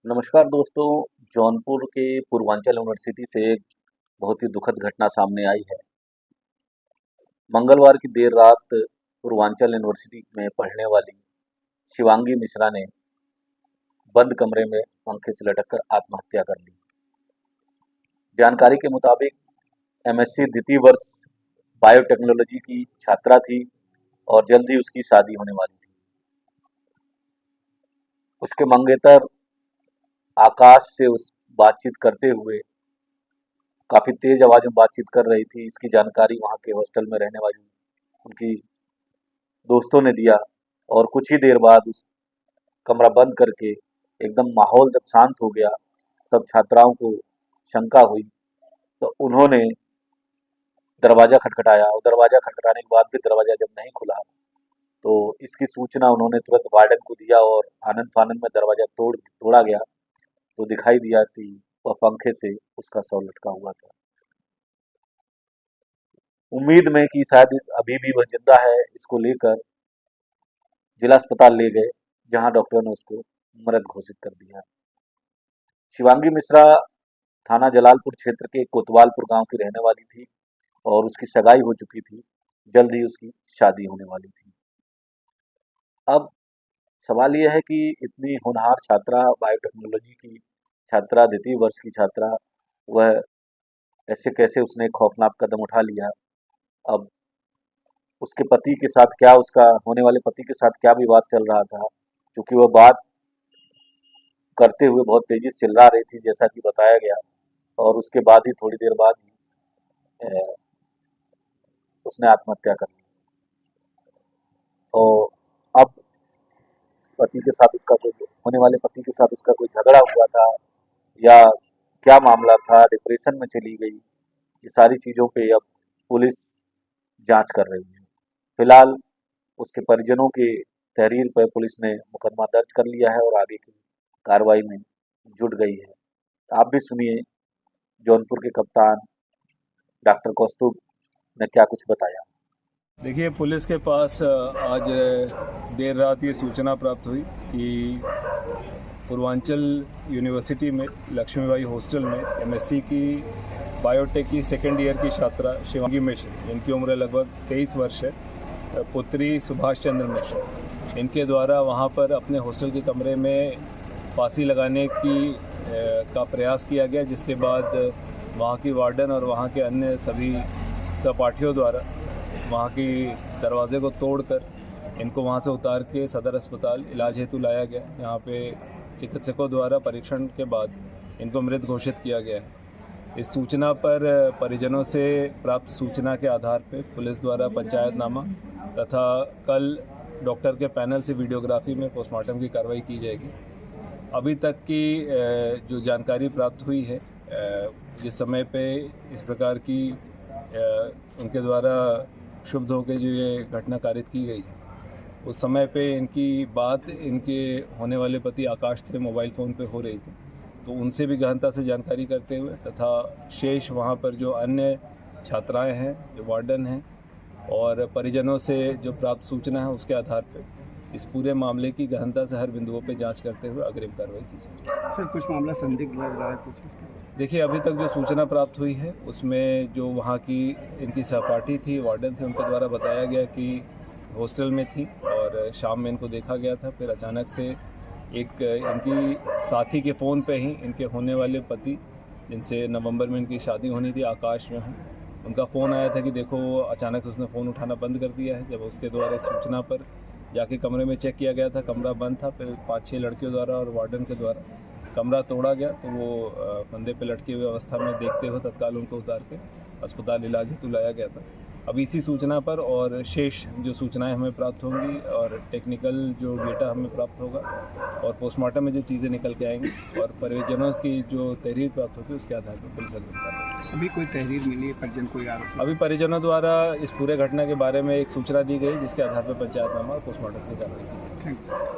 नमस्कार दोस्तों। जौनपुर के पूर्वांचल यूनिवर्सिटी से एक बहुत ही दुखद घटना सामने आई है। मंगलवार की देर रात पूर्वांचल यूनिवर्सिटी में पढ़ने वाली शिवांगी मिश्रा ने बंद कमरे में पंखे से लटककर आत्महत्या कर ली। जानकारी के मुताबिक एमएससी द्वितीय वर्ष बायोटेक्नोलॉजी की छात्रा थी और जल्द ही उसकी शादी होने वाली थी। उसके मंगेतर आकाश से उस बातचीत करते हुए काफ़ी तेज आवाज़ में बातचीत कर रही थी। इसकी जानकारी वहाँ के हॉस्टल में रहने वाली उनकी दोस्तों ने दिया और कुछ ही देर बाद उस कमरा बंद करके एकदम माहौल जब शांत हो गया, तब छात्राओं को शंका हुई तो उन्होंने दरवाज़ा खटखटाया और दरवाज़ा खटखटाने के बाद भी दरवाज़ा जब नहीं खुला तो इसकी सूचना उन्होंने तुरंत वार्डन को दिया और आनन-फानन में दरवाज़ा तोड़ा गया तो दिखाई दिया कि वह पंखे से उसका शव लटका हुआ था। उम्मीद में कि शायद अभी भी वह जिंदा है, इसको लेकर जिला अस्पताल ले गए, जहां डॉक्टर ने उसको मृत घोषित कर दिया। शिवांगी मिश्रा थाना जलालपुर क्षेत्र के कोतवालपुर गांव की रहने वाली थी और उसकी सगाई हो चुकी थी। जल्द ही उसकी शादी होने वाली थी। अब सवाल यह है कि इतनी होनहार छात्रा, बायोटेक्नोलॉजी की छात्रा, द्वितीय वर्ष की छात्रा, वह ऐसे कैसे उसने एक खौफनाक कदम उठा लिया। अब उसके पति के साथ क्या, उसका होने वाले पति के साथ क्या विवाद चल रहा था, क्योंकि वह बात करते हुए बहुत तेजी से चिल्ला रही थी जैसा कि बताया गया, और उसके बाद ही थोड़ी देर बाद ही उसने आत्महत्या कर ली। और अब पति के साथ उसका कोई, होने वाले पति के साथ उसका कोई झगड़ा हुआ था या क्या मामला था, डिप्रेशन में चली गई, ये सारी चीज़ों पे अब पुलिस जांच कर रही है। फिलहाल उसके परिजनों के तहरीर पर पुलिस ने मुकदमा दर्ज कर लिया है और आगे की कार्रवाई में जुट गई है। आप भी सुनिए जौनपुर के कप्तान डॉक्टर कौस्तुभ ने क्या कुछ बताया। देखिए, पुलिस के पास आज देर रात ये सूचना प्राप्त हुई कि पूर्वांचल यूनिवर्सिटी में लक्ष्मीबाई हॉस्टल में एमएससी की बायोटेक की सेकेंड ईयर की छात्रा शिवांगी मिश्र, इनकी उम्र लगभग 23 वर्ष है, पुत्री सुभाष चंद्र मिश्र, इनके द्वारा वहाँ पर अपने हॉस्टल के कमरे में फांसी लगाने का प्रयास किया गया, जिसके बाद वहाँ की वार्डन और वहाँ के अन्य सभी सहपाठियों द्वारा वहाँ की दरवाजे को तोड़कर इनको वहाँ से उतार के सदर अस्पताल इलाज हेतु लाया गया। यहाँ पे चिकित्सकों द्वारा परीक्षण के बाद इनको मृत घोषित किया गया है। इस सूचना पर परिजनों से प्राप्त सूचना के आधार पर पुलिस द्वारा पंचायतनामा तथा कल डॉक्टर के पैनल से वीडियोग्राफी में पोस्टमार्टम की कार्रवाई की जाएगी। अभी तक की जो जानकारी प्राप्त हुई है, जिस समय पे इस प्रकार की उनके द्वारा शुभ होकर जो ये घटना कारित की गई है, उस समय पे इनकी बात इनके होने वाले पति आकाश थे मोबाइल फ़ोन पे हो रही थी, तो उनसे भी गहनता से जानकारी करते हुए तथा शेष वहाँ पर जो अन्य छात्राएं हैं, जो वार्डन हैं और परिजनों से जो प्राप्त सूचना है, उसके आधार पर इस पूरे मामले की गहनता से हर बिंदुओं पे जांच करते हुए अग्रिम कार्रवाई की जाएगी। सर, कुछ मामला संदिग्ध लग रहा है कुछ? देखिए, अभी तक जो सूचना प्राप्त हुई है उसमें जो वहाँ की इनकी सहपाठी थी, वार्डन थे, उनके द्वारा बताया गया कि हॉस्टल में थी और शाम में इनको देखा गया था। फिर अचानक से एक इनकी साथी के फ़ोन पे ही इनके होने वाले पति, जिनसे नवंबर में इनकी शादी होनी थी, आकाश जो हैं, उनका फ़ोन आया था कि देखो, अचानक से उसने फ़ोन उठाना बंद कर दिया है। जब उसके द्वारा सूचना पर जाके कमरे में चेक किया गया था, कमरा बंद था। फिर 5-6 लड़कियों द्वारा और वार्डन के द्वारा कमरा तोड़ा गया, तो वो फंदे पे लटके हुए अवस्था में देखते हुए तत्काल उनको उतार के अस्पताल इलाज हेतु लाया गया था। अब इसी सूचना पर और शेष जो सूचनाएं हमें प्राप्त होंगी और टेक्निकल जो डेटा हमें प्राप्त होगा और पोस्टमार्टम में जो चीज़ें निकल के आएंगी और परिजनों की जो तहरीर प्राप्त होगी, उसके आधार पर पुलिस अग्रिम कार्रवाई। अभी कोई तहरीर मिली है? परिजन कोई आरोप? अभी परिजनों द्वारा इस पूरे घटना के बारे में एक सूचना दी गई, जिसके आधार पर पंचायतनामा और पोस्टमार्टम की कार्रवाई की। Thank you.